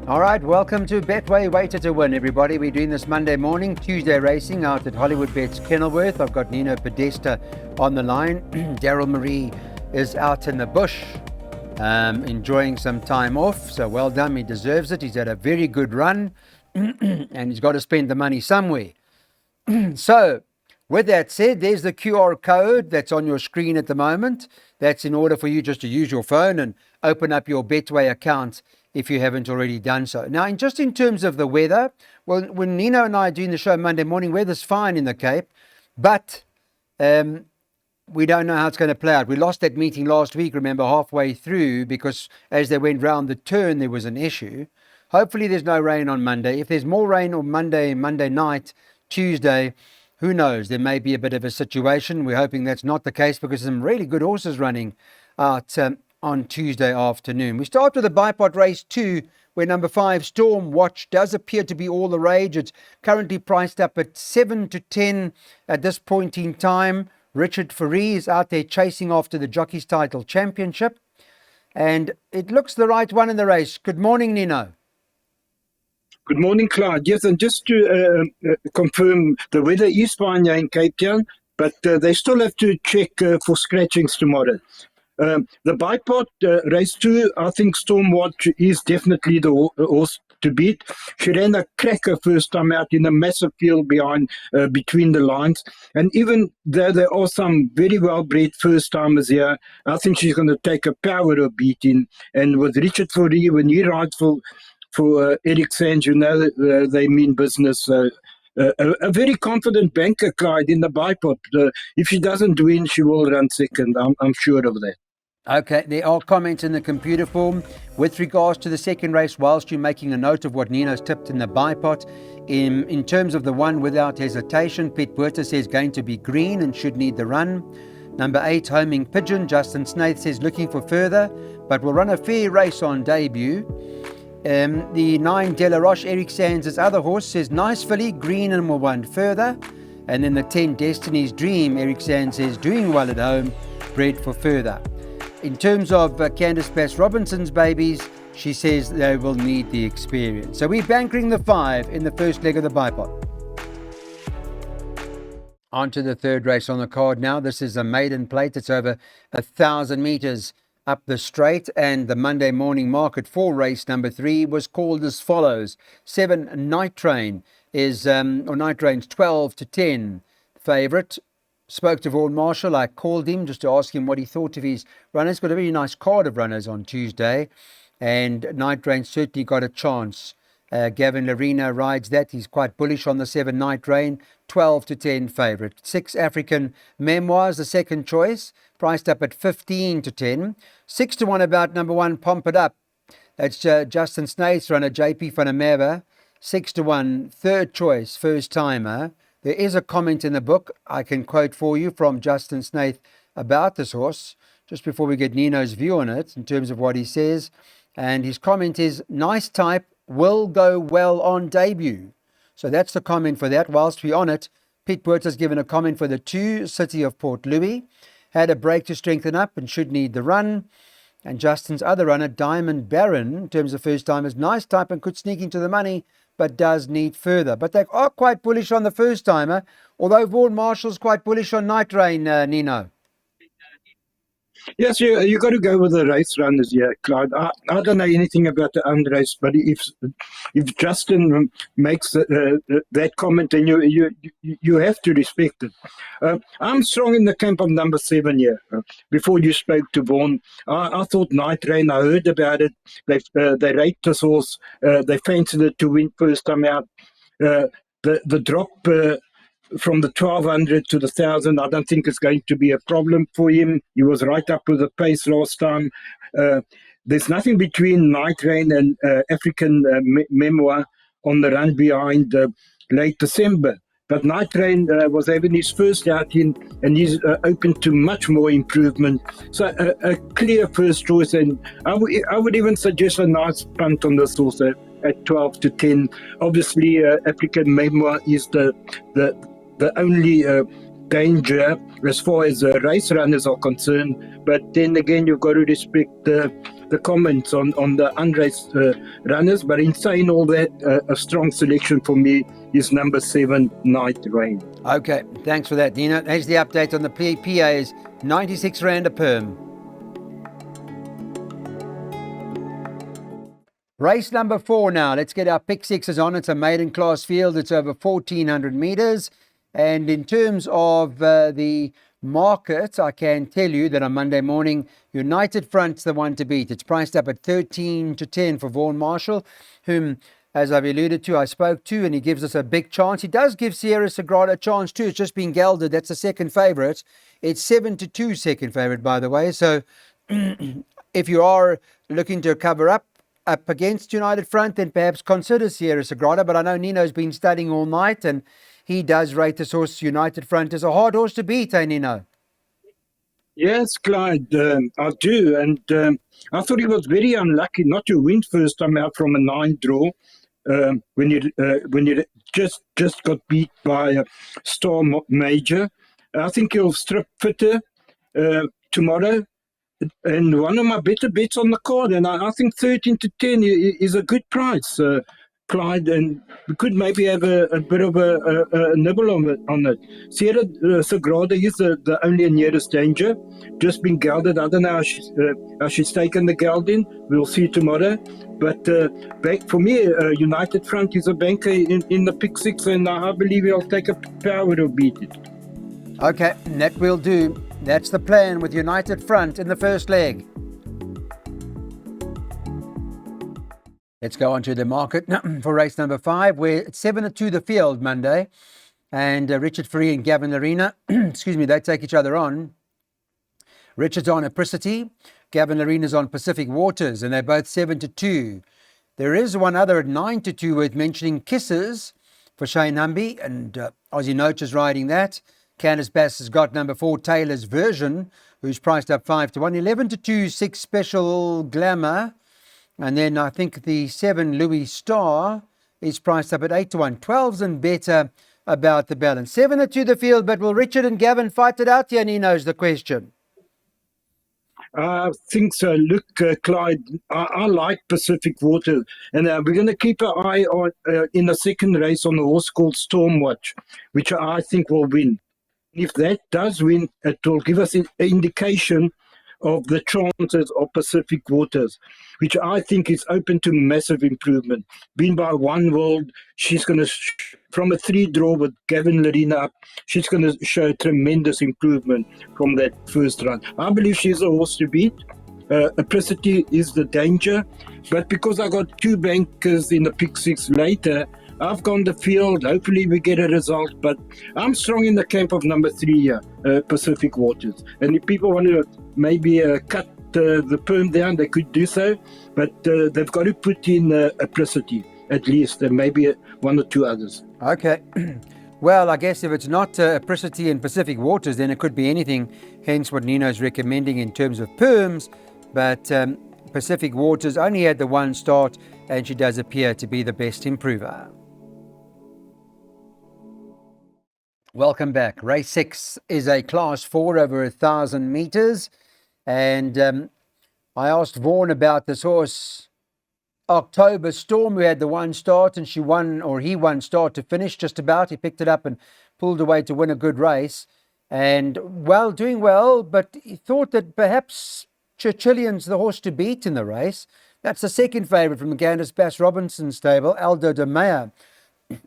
All right, welcome to Betway Waiter to Win, everybody. We're doing this Monday morning, Tuesday racing out at Hollywood Bets Kenilworth. I've got Nino Podesta on the line. Daryl Marie is out in the bush, enjoying some time off. So well done, he deserves it. He's had a very good run, and he's got to spend the money somewhere. So, with that said, there's the QR code that's on your screen at the moment. That's in order for you just to use your phone and open up your Betway account if you haven't already done so. Now, just in terms of the weather, well, when Nino and I are doing the show Monday morning, weather's fine in the Cape, but we don't know how it's going to play out. We lost that meeting last week, remember, halfway through, because as they went round the turn, there was an issue. Hopefully there's no rain on Monday. If there's more rain on Monday night, Tuesday, who knows? There may be a bit of a situation. We're hoping that's not the case because there's some really good horses running out on Tuesday afternoon. We start with the Bipot Race 2, where number 5, Storm Watch, does appear to be all the rage. It's currently priced up at 7-10 at this point in time. Richard Faree is out there chasing after the Jockey's Title Championship, and it looks the right one in the race. Good morning, Nino. Good morning, Clyde. Yes, and just to confirm, the weather is fine here in Cape Town, but they still have to check for scratchings tomorrow. The Bipot Race 2, I think Stormwatch is definitely the horse to beat. She ran a cracker first time out in a massive field behind, between the lines. And even though there are some very well-bred first-timers here, I think she's going to take a power of beating. And with Richard Fourie, when he rides for Eric Sands, you know, they mean business. A very confident banker, Clyde, in the Bipot. If she doesn't win, she will run second. I'm sure of that. Okay, there are comments in the computer form with regards to the second race, whilst you're making a note of what Nino's tipped in the Bipot. In terms of the one, without hesitation, Pete Buerta says going to be green and should need the run. Number 8, Homing Pigeon, Justin Snaith says looking for further, but will run a fair race on debut. The 9, De La Roche, Eric Sands' other horse, says nice filly, green and will run further. And then the 10, Destiny's Dream, Eric Sands says doing well at home, bred for further. In terms of Candice Bass-Robinson's babies, she says they will need the experience. So we're bankering the 5 in the first leg of the Bipot. On to the third race on the card now. This is a maiden plate. It's over 1,000 meters up the straight, and the Monday morning market for race number 3 was called as follows. 7, Night Train is, Night Train's 12-10 favourite. Spoke to Vaughan Marshall. I called him just to ask him what he thought of his runners. Got a very nice card of runners on Tuesday, and Night Train certainly got a chance. Gavin Larena rides that. He's quite bullish on the 7, Night Train, 12-10 favourite. 6, African Memoirs, the second choice, priced up at 15-10. 6-1 about number 1, Pump It Up. That's Justin Snaith's runner, JP van der Merwe. 6-1, third choice, first timer. There is a comment in the book I can quote for you from Justin Snaith about this horse, just before we get Nino's view on it in terms of what he says. And his comment is, nice type, will go well on debut. So that's the comment for that. Whilst we're on it, Pete Buerta's given a comment for the 2, City of Port Louis. Had a break to strengthen up and should need the run. And Justin's other runner, Diamond Baron, in terms of first timers, nice type and could sneak into the money, but does need further. But they are quite bullish on the first timer, although Vaughan Marshall's quite bullish on Night Train, Nino. Yes, you got to go with the race runners here, Clyde. I don't know anything about the unrace, but if Justin makes that comment, then you have to respect it. I'm strong in the camp of number 7 here. Before you spoke to Vaughan, I thought Night Train. I heard about it. They rate this horse. They fancied it to win first time out. The drop. From the 1,200 to the 1,000, I don't think it's going to be a problem for him. He was right up with the pace last time. There's nothing between Night Train and African Memoir on the run behind late December. But Night Train was having his first outing, and he's open to much more improvement. So a clear first choice, and I would even suggest a nice punt on this horse at 12-10. Obviously, African Memoir is the only danger as far as race runners are concerned. But then again, you've got to respect the comments on the unraced runners. But in saying all that, a strong selection for me is number 7, Night Rain. Okay, thanks for that, Nino. Here's the update on the PAs. 96 Rand a perm. Race number 4 now. Let's get our pick sixes on. It's a maiden class field. It's over 1,400 meters. And in terms of the market, I can tell you that on Monday morning, United Front's the one to beat. It's priced up at 13 to 10 for Vaughan Marshall, whom, as I've alluded to, I spoke to, and he gives us a big chance. He does give Sierra Sagrada a chance too. It's just been gelded. That's the second favourite. It's 7-2 second favourite, by the way. So if you are looking to cover up against United Front, then perhaps consider Sierra Sagrada. But I know Nino's been studying all night, and he does rate this horse United Front as a hard horse to beat, eh, Nino? Yes, Clyde, I do. And I thought he was very unlucky not to win first time out from a 9 draw when he just got beat by a Star Major. I think he'll strip fitter tomorrow. And one of my better bets on the card, and I think 13 to 10 is a good price, Clyde, and we could maybe have a bit of a nibble on it. Sierra Sagrada is the only nearest danger, just been gelded. I don't know how she's taken the gelding. We'll see tomorrow. But back for me, United Front is a banker in the pick six, and I believe he'll take a power to beat it. Okay, that will do. That's the plan with United Front in the first leg. Let's go on to the market for race number 5, where it's 7-2 the field Monday. And Richard Free and Gavin Larena, excuse me, they take each other on. Richard's on Apricity, Gavin Larena's on Pacific Waters, and they're both 7-2. There is one other at 9-2 worth mentioning, Kisses for Shane Humby, and Aussie Noach is riding that. Candice Bass has got number 4, Taylor's Version, who's priced up 5-1. 11-2, 6 Special Glamour. And then I think the 7 Louis Star is priced up at 8-1. 12s and better about the balance. 7-2 the field, but will Richard and Gavin fight it out here? Nino's the question. I think so. Look, Clyde, I like Pacific Water, and we're going to keep an eye on in the second race on a horse called Stormwatch, which I think will win. If that does win, it will give us an indication of the chances of Pacific Waters, which I think is open to massive improvement. Being by One World, she's going to, from a 3 draw with Gavin Larena up, she's going to show tremendous improvement from that first run. I believe she's a horse to beat. Apricity is the danger, but because I got 2 bankers in the pick 6 later, I've gone the field. Hopefully we get a result, but I'm strong in the camp of number 3 here, Pacific Waters. And if people want to maybe cut the perm down, they could do so, but they've got to put in Apricity at least, and maybe 1 or 2 others. Okay. Well, I guess if it's not Apricity and Pacific Waters, then it could be anything, hence what Nino's recommending in terms of perms. But Pacific Waters only had the 1 start, and she does appear to be the best improver. Welcome back. Race 6 is a class 4 over 1,000 meters. And I asked Vaughan about this horse, October Storm, who had the 1 start, and he won start to finish just about. He picked it up and pulled away to win a good race. And, well, doing well, but he thought that perhaps Churchillian's the horse to beat in the race. That's the second favourite from the Candice Bass Robinson stable. Aldo de Meyer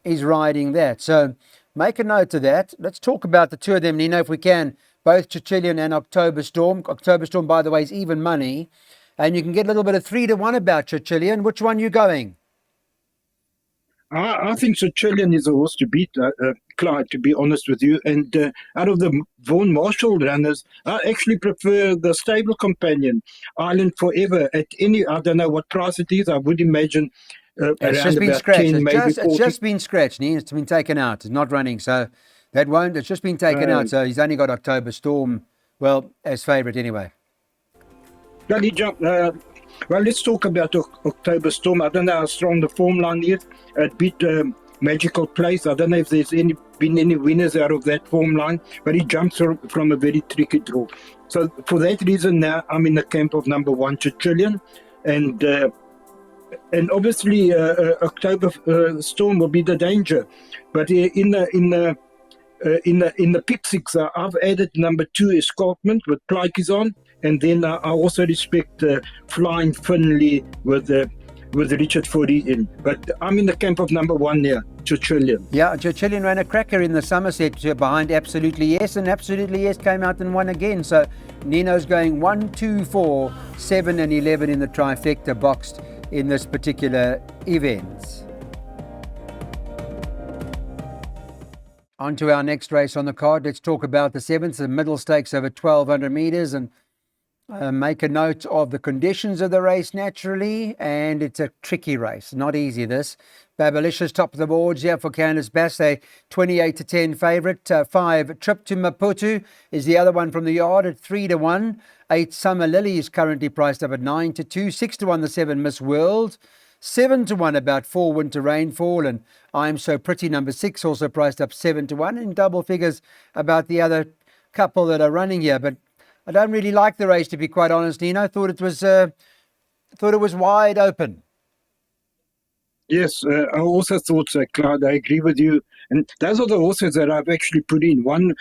is riding that. So make a note of that. Let's talk about the 2 of them, Nino, if we can. Both Churchillian and October Storm. October Storm, by the way, is even money. And you can get a little bit of 3-1 about Churchillian. Which one are you going? I think Churchillian is a horse to beat, Clyde, to be honest with you. And out of the Vaughan Marshall runners, I actually prefer the stable companion, Island Forever, at any, I don't know what price it is. I would imagine it's just been scratched. It's just been scratched, Neil. It's been taken out. It's not running. So that won't, it's just been taken out. So he's only got October Storm, well, as favourite anyway. Well, let's talk about October Storm. I don't know how strong the form line is. It beat Magical Place. I don't know if there's been any winners out of that form line, but he jumps from a very tricky draw. So for that reason, now I'm in the camp of number 1, Chichilian, and obviously October Storm will be the danger. But in the pick six, I've added number 2 Escarpment with Plikeys on, and then I also respect Flying Finley with Richard Fourie in. But I'm in the camp of number 1 here, Chichilian. Yeah, Chichilian ran a cracker in the Somerset behind Absolutely Yes, and Absolutely Yes came out and won again. So Nino's going 1, 2, 4, 7 and 11 in the trifecta boxed in this particular event. On to our next race on the card. Let's talk about the 7th, the middle stakes over 1,200 metres, and make a note of the conditions of the race naturally, and it's a tricky race. Not easy, this. Babalicious top of the boards here for Candice Bass, a 28-10 favourite. 5 Trip to Maputo is the other one from the yard at 3-1. 8 Summer Lily is currently priced up at 9-2. 6-1 the 7 Miss World. 7-1 about 4 Winter Rainfall, and I'm So Pretty number 6 also priced up 7-1 in double figures about the other couple that are running here. But I don't really like the race, to be quite honest, Nino. Thought it was wide open. Yes, I also thought so, Clyde. I agree with you. And those are the horses that I've actually put in. 1,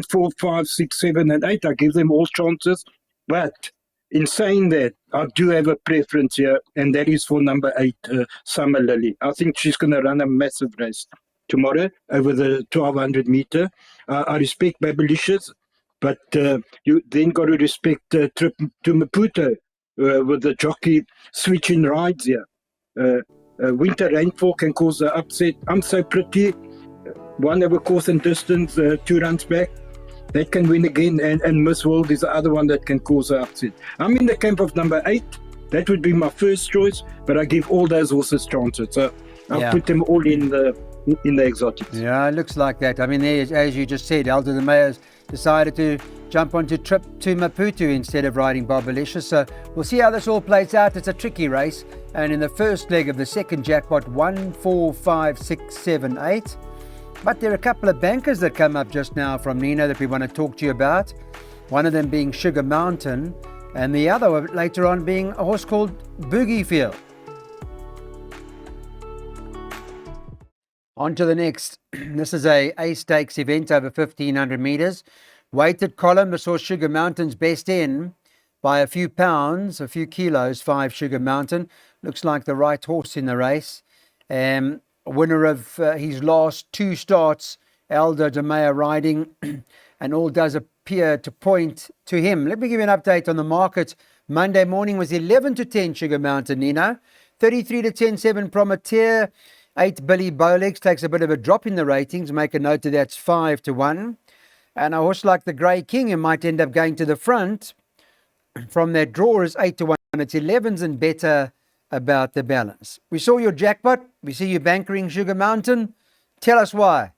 4, 5, 6, 7, and 8. I give them all chances. But in saying that, I do have a preference here, and that is for number 8, Summer Lily. I think she's going to run a massive race tomorrow over the 1,200 meter. I respect Babalicious, but you then got to respect Trip to Maputo with the jockey switching rides here. Winter Rainfall can cause the upset. I'm So Pretty, 1 over course and distance, 2 runs back. That can win again, and Miss World is the other one that can cause the upset. I'm in the camp of number 8. That would be my first choice, but I give all those horses chances. So I'll put them all in the exotics. Yeah, it looks like that. I mean, as you just said, Elder the Mayor's decided to jump onto Trip to Maputo instead of riding Babalicious. So we'll see how this all plays out. It's a tricky race. And in the first leg of the second jackpot, 1, 4, 5, 6, 7, 8. But there are a couple of bankers that come up just now from Nino that we want to talk to you about. One of them being Sugar Mountain, and the other later on being a horse called Boogie Field. On to the next. This is a stakes event over 1,500 metres. Weighted column, the horse Sugar Mountain's best in by a few pounds, a few kilos. 5 Sugar Mountain. Looks like the right horse in the race. Winner of his last 2 starts, Elder de Meyer riding, and all does appear to point to him. Let me give you an update on the market. Monday morning was 11-10 Sugar Mountain, Nino. 33-10 7 Prometheer. 8 Billy Bowlegs takes a bit of a drop in the ratings. Make a note that that's 5-1. And a horse like the Grey King, who might end up going to the front from their draw, is 8-1. It's 11s and better about the balance. We saw your jackpot. We see you bankering Sugar Mountain. Tell us why.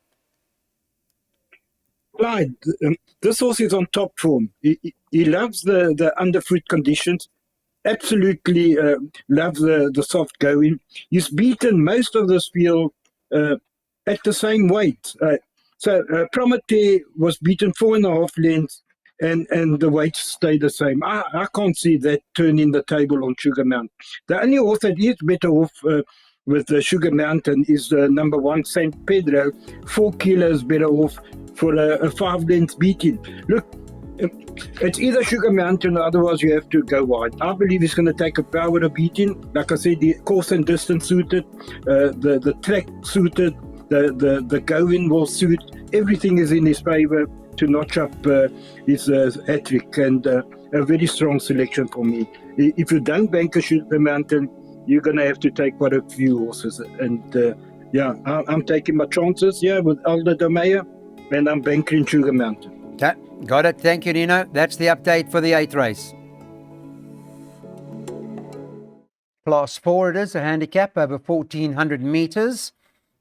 Clyde, this horse is on top form. He loves the underfoot conditions. Absolutely loves the soft going. He's beaten most of this field at the same weight. So Prometheer was beaten 4.5 lengths, and the weights stay the same. I can't see that turning the table on Sugar Mountain. The only horse that is better off with the Sugar Mountain is number 1, St. Pedro, 4 kilos better off for a 5 lengths beating. Look, it's either Sugar Mountain or otherwise you have to go wide. I believe he's going to take a power of beating. Like I said, the course and distance suited, the track suited, the going will suit. Everything is in his favour to notch up his hat-trick, and a very strong selection for me. If you don't bank a Sugar Mountain, you're going to have to take quite a few horses. And I'm taking my chances here with Elder de Meyer, and I'm banking Sugar Mountain. Okay, got it. Thank you, Nino. That's the update for the 8th race. Class 4 it is, a handicap over 1,400 metres.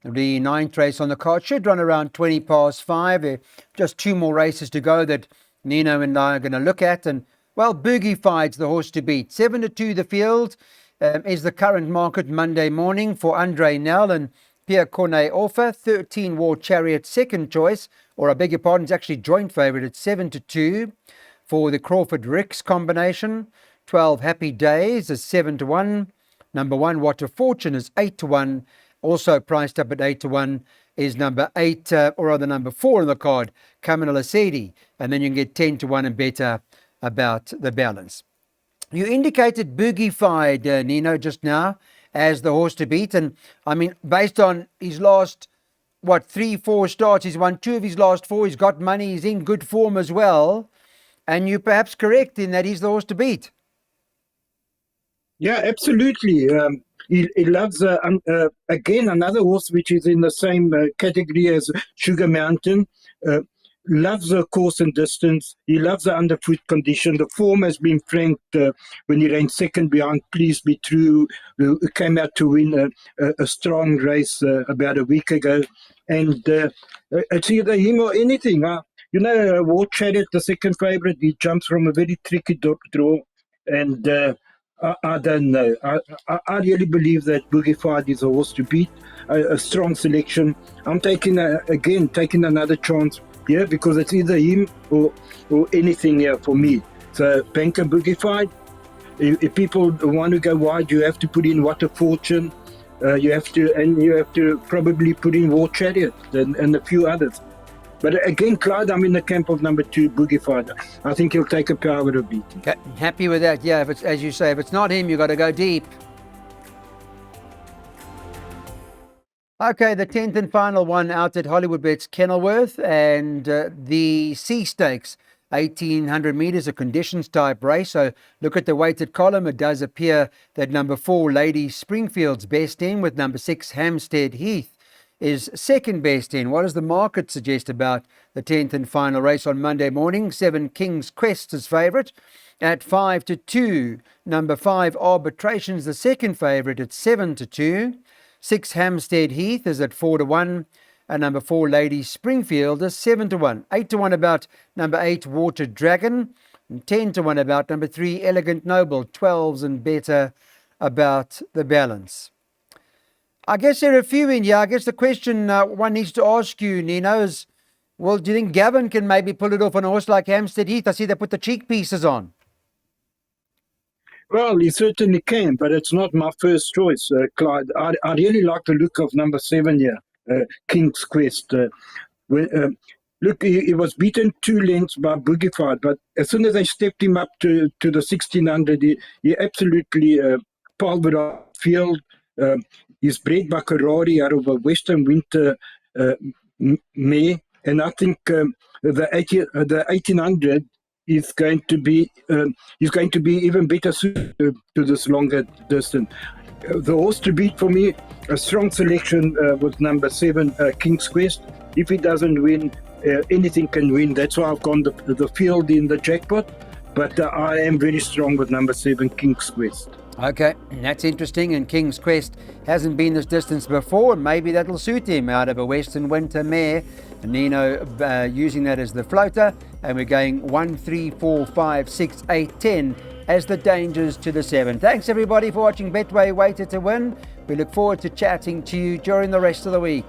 The 9th race on the card should run around 20 past 5. There are just 2 more races to go that Nino and I are going to look at. And, well, Boogie Fide's the horse to beat. 7-2 the field is the current market Monday morning for Andre Nell. And Pierre Cornet Alpha, 13 War Chariot second choice, or I beg your pardon, it's actually joint favourite at 7-2 for the Crawford Ricks combination. 12 Happy Days is 7-1. Number 1 Water Fortune is 8-1. Also priced up at 8-1 is number 8, or rather number 4 on the card, Kamala Lasedi. And then you can get 10-1 and better about the balance. You indicated Boogie-Fied, Nino, just now as the horse to beat. And I mean, based on his last, 3-4 starts, he's won 2 of his last 4. He's got money. He's in good form as well. And you're perhaps correct in that he's the horse to beat. Yeah, absolutely. He loves, again, another horse which is in the same category as Sugar Mountain. Loves the course and distance. He loves the underfoot condition. The form has been franked when he ran second behind Please Be True, who came out to win a strong race about a week ago. And it's either him or anything. War Chariot, the second favourite, he jumps from a very tricky draw. And I don't know. I really believe that Boogie-Fied is a horse to beat. A strong selection. I'm taking another chance here because it's either him or anything here for me. So bank and Boogie-Fied. If people want to go wide, you have to put in Water Fortune. You have to probably put in War Chariot and a few others. But again, Clyde, I'm in the camp of number 2, Boogie-Fied. I think he'll take a power of beating. Okay, happy with that. Yeah, if it's, as you say, if it's not him, you've got to go deep. Okay, the 10th and final one out at Hollywood Bets Kenilworth, and the C Stakes, 1,800 metres, a conditions type race. So look at the weighted column. It does appear that number 4, Lady Springfield's best in, with number 6, Hampstead Heath, is second best in. What does the market suggest about the 10th and final race on Monday morning? 7 King's Quest is favourite at 5-2. Number 5 Arbitration's the second favourite at 7-2. 6 Hampstead Heath is at 4-1. And number 4 Lady Springfield is 7-1. 8-1 about number 8 Water Dragon. And 10-1 about number 3 Elegant Noble. 12s and better about the balance. I guess there are a few in here. I guess the question one needs to ask you, Nino, is, well, do you think Gavin can maybe pull it off on a horse like Hampstead Heath? I see they put the cheek pieces on. Well, he certainly can, but it's not my first choice, Clyde. I really like the look of number 7 here, King's Quest. Look, he was beaten 2 lengths by Boogie-Fied, but as soon as they stepped him up to the 1,600, he absolutely pulverized field. He's bred by Karari out of a Western Winter mare, and I think the 1,800 is going to be even better suited to this longer distance. The horse to beat for me, a strong selection with number 7, King's Quest. If he doesn't win, anything can win. That's why I've gone the field in the jackpot. But I am very strong with number 7, King's Quest. Okay, that's interesting. And King's Quest hasn't been this distance before, and maybe that'll suit him out of a Western Winter mare. Nino using that as the floater, and we're going 1, 3, 4, 5, 6, 8, 10 as the dangers to the 7. Thanks everybody for watching Betway Waiter to Win. We look forward to chatting to you during the rest of the week.